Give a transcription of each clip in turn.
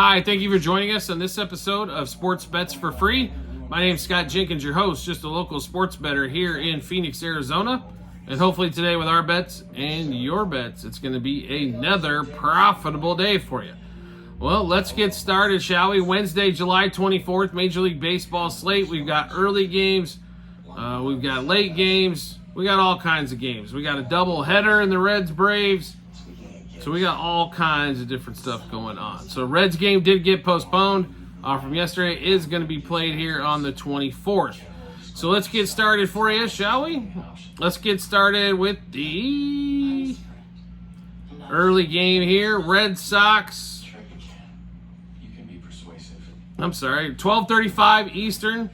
Hi, thank you for joining us on this episode of Sports Bets for Free. My name is Scott Jenkins, your host, just a local sports bettor here in Phoenix, Arizona. And hopefully today with our bets and your bets, it's going to be another profitable day for you. Well, let's get started, shall we? Wednesday, July 24th, Major League Baseball slate. We've got early games. We've got late games. We got all kinds of games. We got a double header in the Reds-Braves. So we got all kinds of different stuff going on. So Reds game did get postponed from yesterday. It is going to be played here on the 24th. So let's get started for you, shall we? Let's get started with the early game here. Red Sox. I'm sorry, 12:35 Eastern.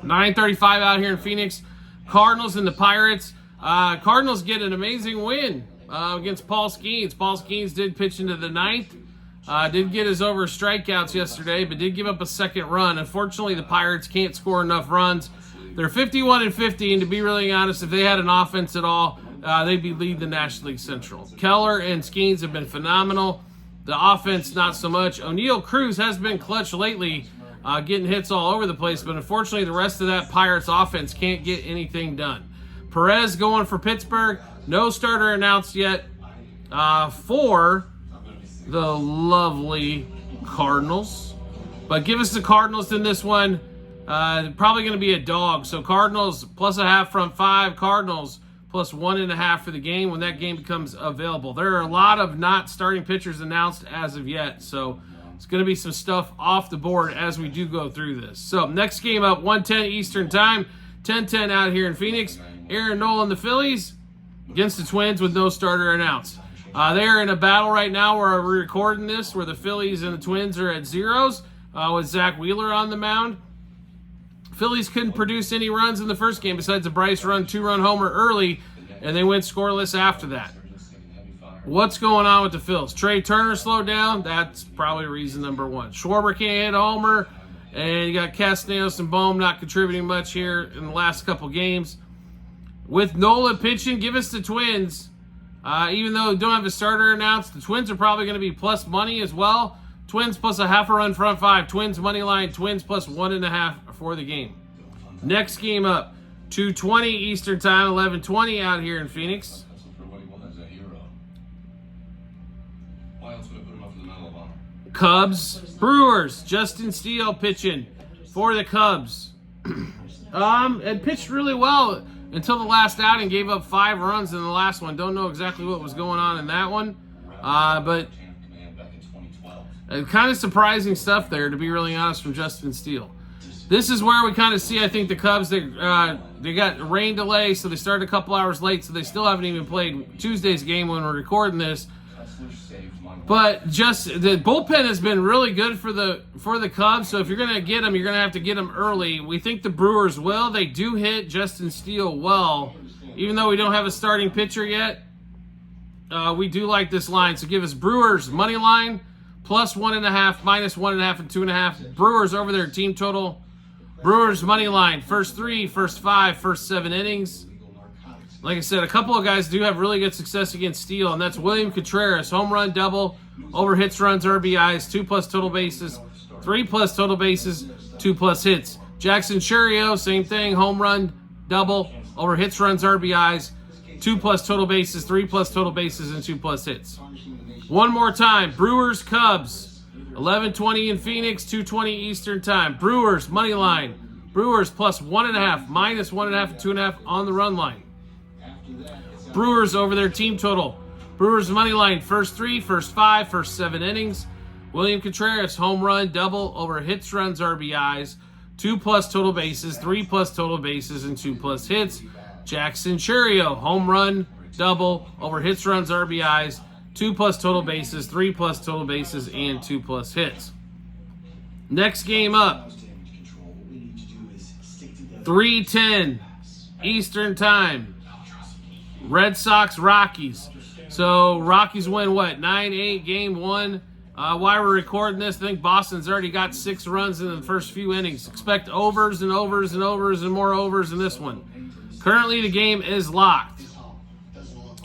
9:35 out here in Phoenix. Cardinals and the Pirates. Cardinals get an amazing win against Paul Skeens. Paul Skeens did pitch into the ninth. Did get his over strikeouts yesterday, but did give up a second run. Unfortunately, the Pirates can't score enough runs. They're 51-50, and to be really honest, if they had an offense at all, they'd be leading the National League Central. Keller and Skeens have been phenomenal. The offense, not so much. O'Neal Cruz has been clutch lately, getting hits all over the place, but unfortunately, the rest of that Pirates offense can't get anything done. Perez going for Pittsburgh. No starter announced yet for the lovely Cardinals. But give us the Cardinals in this one. Probably going to be a dog. So Cardinals plus a half front five. Cardinals plus 1.5 for the game when that game becomes available. There are a lot of not starting pitchers announced as of yet. So it's going to be some stuff off the board as we do go through this. So next game up, 1:10 Eastern time. 10:10 out here in Phoenix. Aaron Nola, the Phillies against the Twins with no starter announced. They're in a battle right now where we're recording this, where the Phillies and the Twins are at zeros with Zach Wheeler on the mound. Phillies couldn't produce any runs in the first game besides a Bryce Run 2-run homer early, and they went scoreless after that. What's going on with the Phils? Trey Turner slowed down. That's probably reason number one. Schwarber can't hit a homer, and you got Castellanos and Bohm not contributing much here in the last couple games. With Nola pitching, give us the Twins. Even though they don't have a starter announced, the Twins are probably going to be plus money as well. Twins plus a half a run front five. Twins money line. Twins plus 1.5 for the game. Next game up, 2:20 Eastern time, 11:20 out here in Phoenix. Cubs, Brewers. Justin Steele pitching for the Cubs. And pitched really well until the last outing, gave up 5 runs in the last one. Don't know exactly what was going on in that one. But kind of surprising stuff there, to be really honest, from Justin Steele. This is where we kind of see, I think, the Cubs, they got a rain delay, so they started a couple hours late, so they still haven't even played Tuesday's game when we're recording this. But just the bullpen has been really good for the Cubs. So if you're going to get them, you're going to have to get them early. We think the Brewers will. They do hit Justin Steele well. Even though we don't have a starting pitcher yet, we do like this line. So give us Brewers money line, plus 1.5, minus 1.5, and 2.5. Brewers over their team total. Brewers money line, first 3, first 5, first 7 innings. Like I said, a couple of guys do have really good success against Steele, and that's William Contreras, home run, double, over hits, runs, RBIs, 2+ total bases, 3+ total bases, 2+ hits. Jackson Churio, same thing, home run, double, over hits, runs, RBIs, 2+ total bases, 3+ total bases, and 2+ hits. One more time, Brewers, Cubs, 11:20 in Phoenix, 2:20 Eastern time. Brewers, money line, Brewers plus 1.5, minus 1.5, and 2.5 on the run line. Brewers over their team total. Brewers money line, first 3, first 5, first 7 innings. William Contreras, home run, double, over hits, runs, RBIs, 2+ total bases, 3+ total bases, and 2+ hits. Jackson Churio, home run, double, over hits, runs, RBIs, 2+ total bases, 3+ total bases, and 2+ hits. Next game up, 3:10 Eastern time. Red Sox, Rockies. So Rockies win what? 9-8, game 1. While we're recording this, I think Boston's already got 6 runs in the first few innings. Expect overs and overs and overs and more overs in this one. Currently, the game is locked.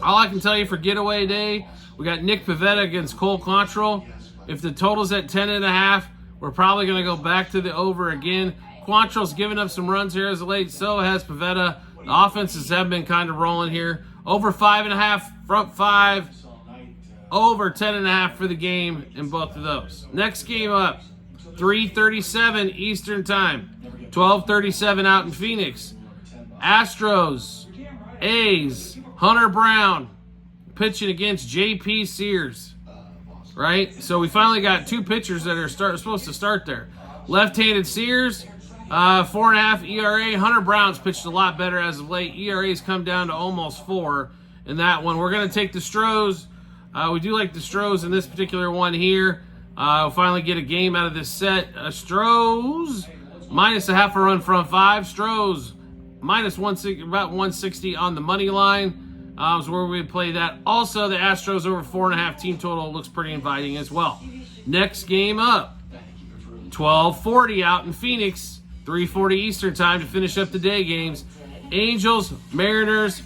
All I can tell you for getaway day, we got Nick Pivetta against Cole Quantrill. If the total's at 10.5, we're probably going to go back to the over again. Quantrill's given up some runs here as of late. So has Pivetta. The offenses have been kind of rolling here. Over 5.5, front 5. Over 10.5 for the game in both of those. Next game up, 3:37 Eastern Time. 12:37 out in Phoenix. Astros, A's, Hunter Brown pitching against J.P. Sears. Right? So we finally got two pitchers that are supposed to start there. Left-handed Sears, 4.5 ERA. Hunter Brown's pitched a lot better as of late. ERA's come down to almost 4 in that one. We're going to take the Stros. We do like the Stros in this particular one here. We'll finally get a game out of this set. Stros minus a half a run front 5. Stros minus 160, about 160 on the money line. Is where we play that. Also, the Astros over 4.5 team total looks pretty inviting as well. Next game up, 12:40 out in Phoenix, 3:40 Eastern Time to finish up the day games. Angels, Mariners,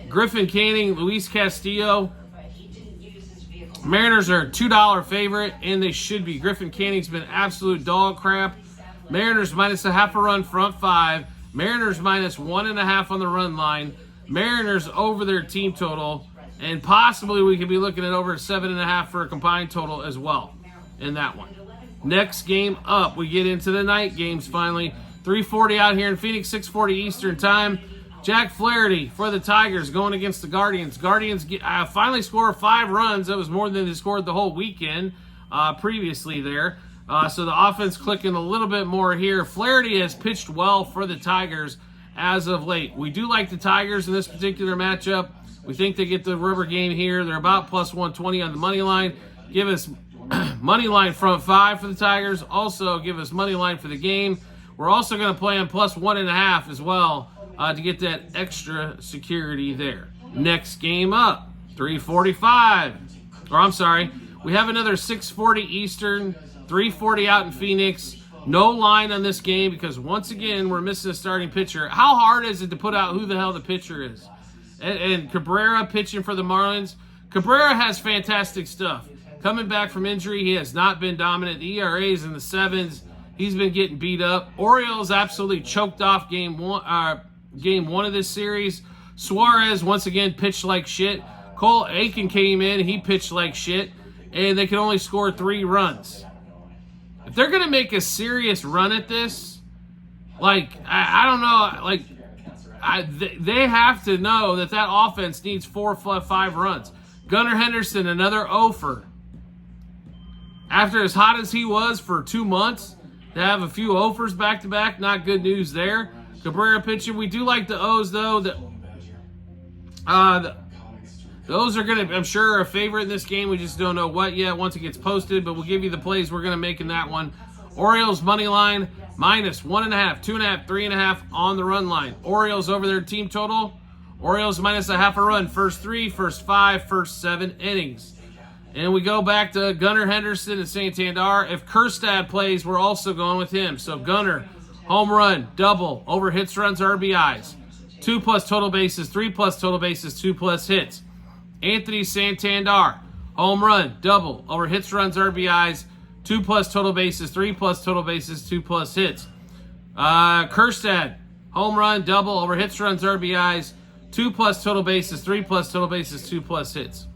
Griffin Canning, Luis Castillo. Mariners are a $2 favorite, and they should be. Griffin Canning's been absolute dog crap. Mariners minus a half a run front 5. Mariners minus 1.5 on the run line. Mariners over their team total, and possibly we could be looking at over 7.5 for a combined total as well in that one. Next game up, we get into the night games finally. 3:40 out here in Phoenix, 6:40 Eastern Time. Jack Flaherty for the Tigers going against the Guardians. Guardians finally score 5 runs. That was more than they scored the whole weekend previously there. So the offense clicking a little bit more here. Flaherty has pitched well for the Tigers as of late. We do like the Tigers in this particular matchup. We think they get the rubber game here. They're about plus 120 on the money line. Give us money line front 5 for the Tigers. Also give us money line for the game. We're also going to play on plus 1.5 as well to get that extra security there. Next game up, 3:45. Or I'm sorry, we have another 6:40 Eastern, 3:40 out in Phoenix. No line on this game because, once again, we're missing a starting pitcher. How hard is it to put out who the hell the pitcher is? And Cabrera pitching for the Marlins. Cabrera has fantastic stuff. Coming back from injury, he has not been dominant. The ERA's in the 7s. He's been getting beat up. Orioles absolutely choked off game one of this series. Suarez, once again, pitched like shit. Cole Aiken came in. He pitched like shit. And they could only score 3 runs. If they're going to make a serious run at this, like, I don't know, like, they have to know that offense needs 4 or 5 runs. Gunnar Henderson, another offer. After as hot as he was for 2 months, to have a few offers back-to-back, not good news there. Cabrera pitching. We do like the O's, though. Those are going to, I'm sure, a favorite in this game. We just don't know what yet once it gets posted, but we'll give you the plays we're going to make in that one. Orioles money line, minus 1.5, 2.5, 3.5 on the run line. Orioles over their team total. Orioles minus a half a run, first 3, first 5, first 7 innings. And we go back to Gunnar Henderson and Santander. If Kjerstad plays, we're also going with him. So Gunnar, home run, double, over hits, runs, RBIs. 2+ total bases, 3+ total bases, 2+ hits. Anthony Santander, home run, double, over hits, runs, RBIs, 2+ total bases, 3+ total bases, 2+ hits. Kjerstad, home run, double, over hits, runs, RBIs, 2+ total bases, 3+ total bases, 2+ hits.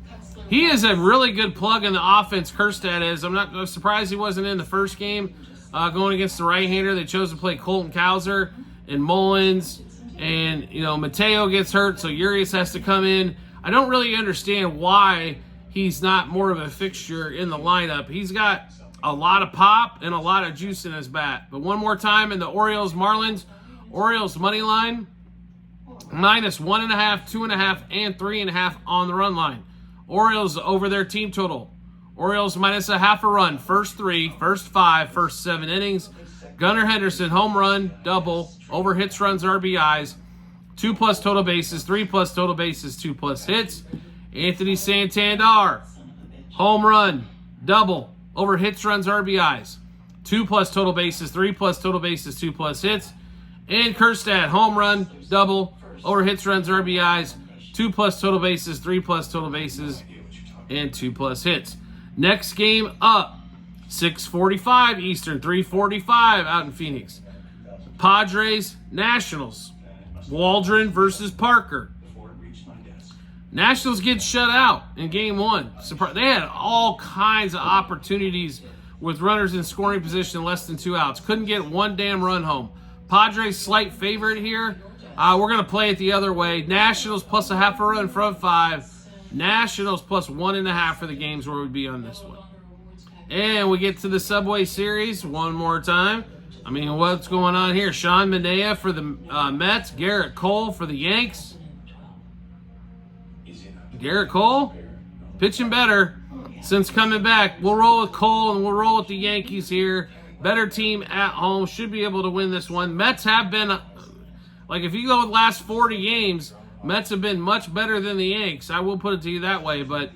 He is a really good plug in the offense, Kjerstad is. I'm surprised he wasn't in the first game going against the right-hander. They chose to play Colton Cowser and Mullins, and, Mateo gets hurt, so Urias has to come in. I don't really understand why he's not more of a fixture in the lineup. He's got a lot of pop and a lot of juice in his bat. But one more time in the Orioles-Marlins, Orioles money line, minus 1.5, 2.5, and 3.5 on the run line. Orioles over their team total. Orioles minus a half a run, first 3, first 5, first 7 innings. Gunnar Henderson, home run, double, over hits, runs, RBIs. 2+ total bases, 3+ total bases, 2+ hits. Anthony Santander, home run, double, over hits, runs, RBIs. 2+ total bases, 3+ total bases, 2+ hits. And Kjerstad, home run, double, over hits, runs, RBIs. 2+ total bases, 3+ total bases, and 2+ hits. Next game up, 6:45 Eastern, 3:45 out in Phoenix. Padres, Nationals. Waldron versus Parker. Nationals get shut out in game one. They had all kinds of opportunities with runners in scoring position, less than 2 outs. Couldn't get one damn run home. Padres slight favorite here. We're going to play it the other way. Nationals plus a half a run from 5. Nationals plus 1.5 for the games where we'd be on this one. And we get to the Subway Series one more time. I mean, what's going on here? Sean Manaea for the Mets. Garrett Cole for the Yanks. Garrett Cole pitching better since coming back. We'll roll with Cole and we'll roll with the Yankees here. Better team at home. Should be able to win this one. Mets have been, like if you go with the last 40 games, Mets have been much better than the Yanks. I will put it to you that way, but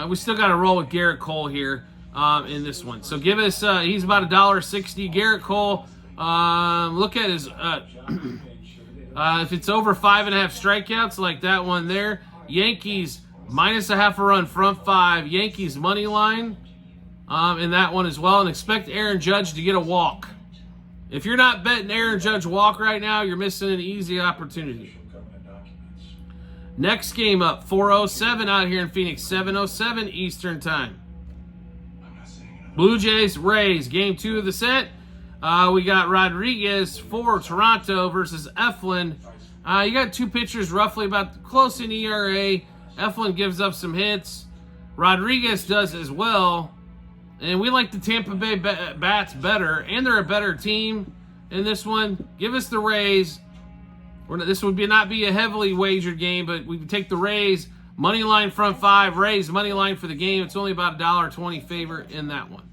we still got to roll with Garrett Cole here in this one. So give us, he's about $1.60. Garrett Cole, look at his, if it's over 5.5 strikeouts like that one there, Yankees minus a half a run front 5. Yankees money line in that one as well. And expect Aaron Judge to get a walk. If you're not betting Aaron Judge walk right now, you're missing an easy opportunity. Next game up, 4:07 out here in Phoenix, 7:07 Eastern time. Blue Jays, Rays, game 2 of the set. We got Rodriguez for Toronto versus Eflin. You got 2 pitchers roughly about close in ERA. Eflin gives up some hits. Rodriguez does as well. And we like the Tampa Bay bats better. And they're a better team in this one. Give us the Rays. This would not be a heavily wagered game, but we can take the Rays. Money line front 5. Rays money line for the game. It's only about $1.20 favorite in that one.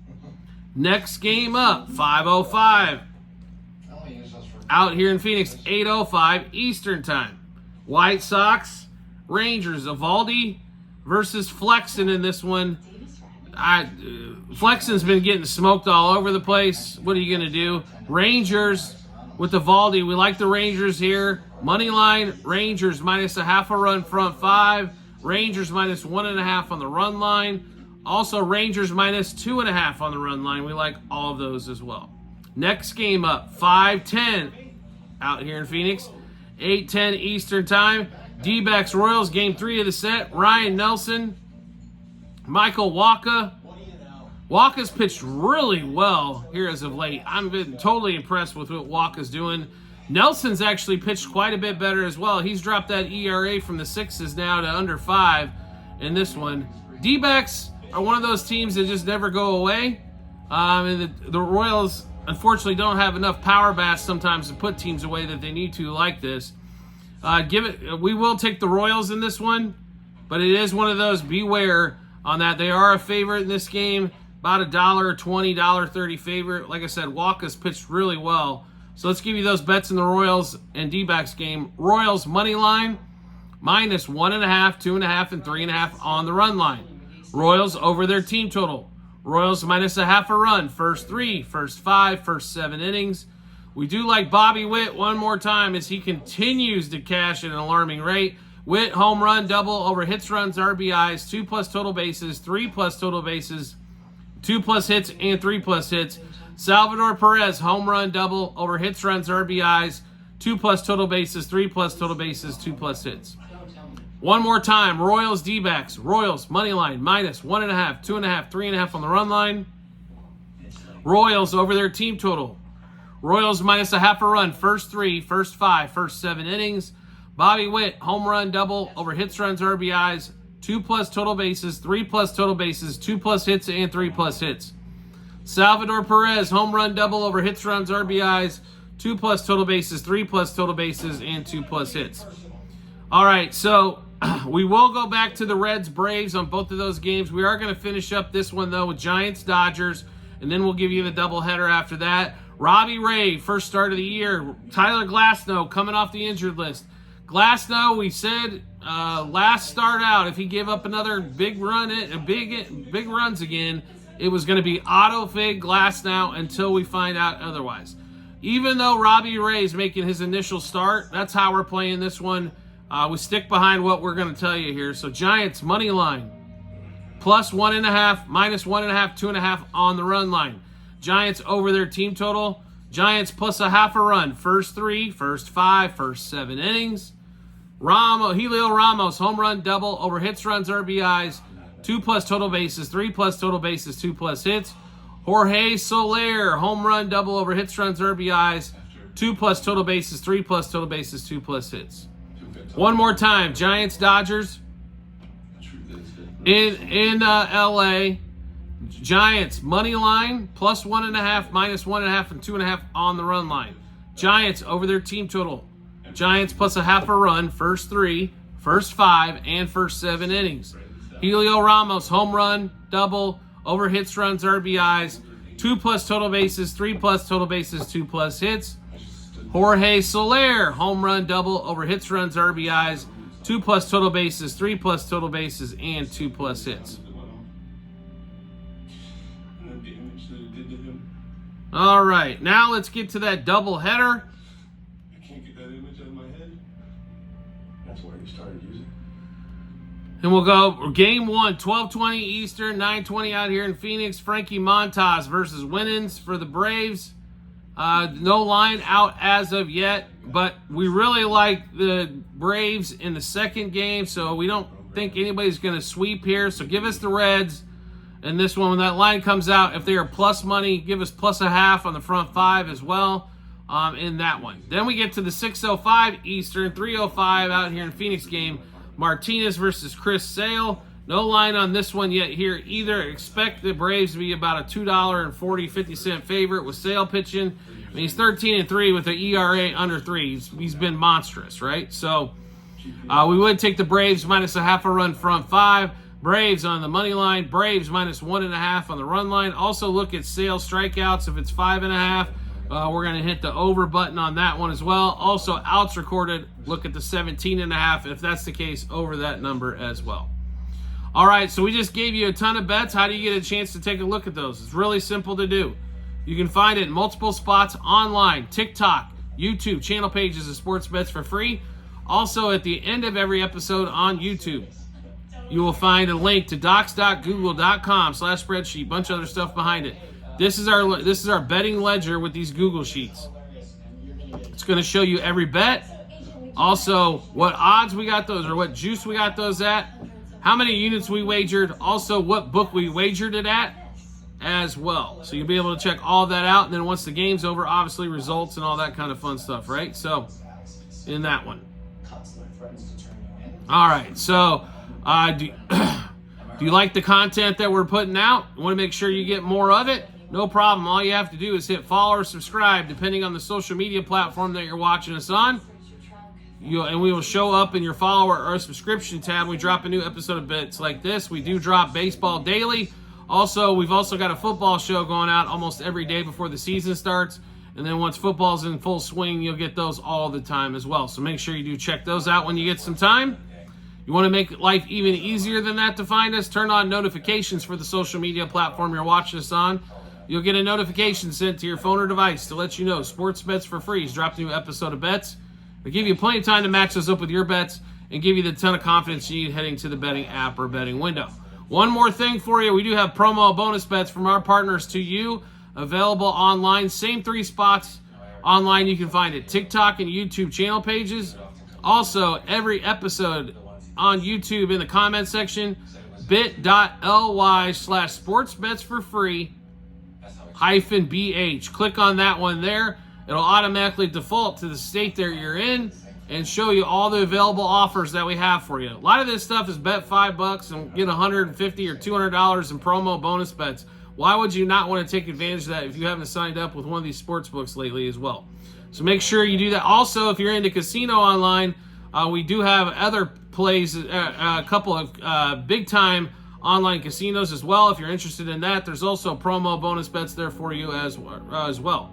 Next game up, 5:05. Out here in Phoenix, 8:05 Eastern time. White Sox, Rangers, Evaldi versus Flexen in this one. Flexen's been getting smoked all over the place. What are you going to do? Rangers with Evaldi. We like the Rangers here. Money line, Rangers minus a half a run front 5. Rangers minus 1.5 on the run line. Also, Rangers minus 2.5 on the run line. We like all of those as well. Next game up, 5:10 out here in Phoenix. 8:10 Eastern time. D-backs Royals, game 3 of the set. Ryan Nelson, Michael Wacha. Wacha's pitched really well here as of late. I've been totally impressed with what Wacha's doing. Nelson's actually pitched quite a bit better as well. He's dropped that ERA from the 6s now to under 5 in this one. D-backs are one of those teams that just never go away. And the Royals, unfortunately, don't have enough power bats sometimes to put teams away that they need to like this. We will take the Royals in this one, but it is one of those, beware on that. They are a favorite in this game, about $1.20, $1.30 favorite. Like I said, Wacha's pitched really well. So let's give you those bets in the Royals and D-backs game. Royals money line, minus 1.5, 2.5, and 3.5 on the run line. Royals over their team total. Royals minus a half a run. First 3, first 5, first 7 innings. We do like Bobby Witt one more time as he continues to cash at an alarming rate. Witt, home run, double over hits, runs, RBIs, 2+ total bases, 3+ total bases, 2+ hits, and 3+ hits. Salvador Perez, home run, double over hits, runs, RBIs, 2+ total bases, 3+ total bases, 2+ hits. One more time, Royals D-backs. Royals money line minus 1.5, 2.5, 3.5 on the run line. Royals over their team total. Royals minus a half a run. First 3, first 5, first 7 innings. Bobby Witt, home run, double over hits, runs, RBIs, 2+ total bases, 3+ total bases, 2+ hits, and 3+ hits. Salvador Perez, home run, double over hits, runs, RBIs, 2+ total bases, 3+ total bases, and 2+ hits. All right, so we will go back to the Reds Braves on both of those games. We are going to finish up this one though with Giants Dodgers, and then we'll give you the doubleheader after that. Robbie Ray, first start of the year. Tyler Glasnow coming off the injured list. Glasnow, we said last start out, if he gave up another big run, big runs again, it was going to be auto fade Glasnow until we find out otherwise. Even though Robbie Ray is making his initial start, that's how we're playing this one. We stick behind what we're going to tell you here. So Giants money line, plus 1.5, minus 1.5, 2.5 on the run line. Giants over their team total. Giants plus a half a run. First 3, first 5, first 7 innings. Helio Ramos, home run, double, over hits, runs, RBIs, 2+ total bases, 3+ total bases, 2+ hits. Jorge Soler, home run, double, over hits, runs, RBIs, 2+ total bases, 3+ total bases, 2+ hits. One more time, Giants, Dodgers in LA. Giants, money line, plus 1.5, minus 1.5, and 2.5 on the run line. Giants over their team total. Giants plus a half a run, first 3, first 5, and first 7 innings. Helio Ramos, home run, double, over hits, runs, RBIs, 2+ total bases, 3+ total bases, 2+ hits. Jorge Soler, home run, double, over hits, runs, RBIs, 2+ total bases, 3+ total bases, and 2+ hits. All right, now let's get to that double header. I can't get that image out of my head. That's where you started using. And we'll go game 1, 12:20 Eastern, 9:20 out here in Phoenix. Frankie Montas versus Winans for the Braves. No line out as of yet, but we really like the Braves in the second game, so we don't think anybody's going to sweep here. So give us the Reds. And this one, when that line comes out, if they are plus money, give us plus a half on the front 5 as well in that one. Then we get to the 6:05 Eastern, 3:05 out here in Phoenix game. Martinez versus Chris Sale. No line on this one yet here either. Expect the Braves to be about a $2.40-50 favorite with Sale pitching. I mean, he's 13-3 with an ERA under 3. He's been monstrous, right? So we would take the Braves minus a half a run front 5. Braves on the money line. Braves minus 1.5 on the run line. Also look at Sale strikeouts. If it's 5.5, we're going to hit the over button on that one as well. Also outs recorded. Look at the 17.5. If that's the case, over that number as well. All right, so we just gave you a ton of bets. How do you get a chance to take a look at those? It's really simple to do. You can find it in multiple spots online, TikTok, YouTube, channel pages of Sports Bets for free. Also, at the end of every episode on YouTube, you will find a link to docs.google.com/spreadsheet, bunch of other stuff behind it. This is our betting ledger with these Google Sheets. It's going to show you every bet, also what odds we got those or what juice we got those at, how many units we wagered, also what book we wagered it at as well. So you'll be able to check all that out, and then once the game's over, obviously results and all that kind of fun stuff, right? So in that one. All right, so do you like the content that we're putting out? You want to make sure you get more of it? No problem. All you have to do is hit follow or subscribe, depending on the social media platform that you're watching us on. And we will show up in your follower or subscription tab. We drop a new episode of bets like this. We do drop baseball daily. Also, we've also got a football show going out almost every day before the season starts. And then once football's in full swing, you'll get those all the time as well. So make sure you do check those out when you get some time. You want to make life even easier than that to find us? Turn on notifications for the social media platform you're watching us on. You'll get a notification sent to your phone or device to let you know Sports Bets for Free has dropped a new episode of bets. It'll give you plenty of time to match those up with your bets and give you the ton of confidence you need heading to the betting app or betting window. One more thing for you. We do have promo bonus bets from our partners to you available online. Same 3 spots online you can find it. TikTok and YouTube channel pages. Also, every episode on YouTube in the comment section, bit.ly/sportsbetsforfree-BH. Click on that one there. It'll automatically default to the state that you're in and show you all the available offers that we have for you. A lot of this stuff is bet $5 and get $150 or $200 in promo bonus bets. Why would you not want to take advantage of that if you haven't signed up with one of these sports books lately as well? So make sure you do that. Also, if you're into casino online, we do have other plays, a couple of big-time online casinos as well. If you're interested in that, there's also promo bonus bets there for you as well.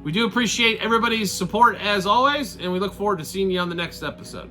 We do appreciate everybody's support as always, and we look forward to seeing you on the next episode.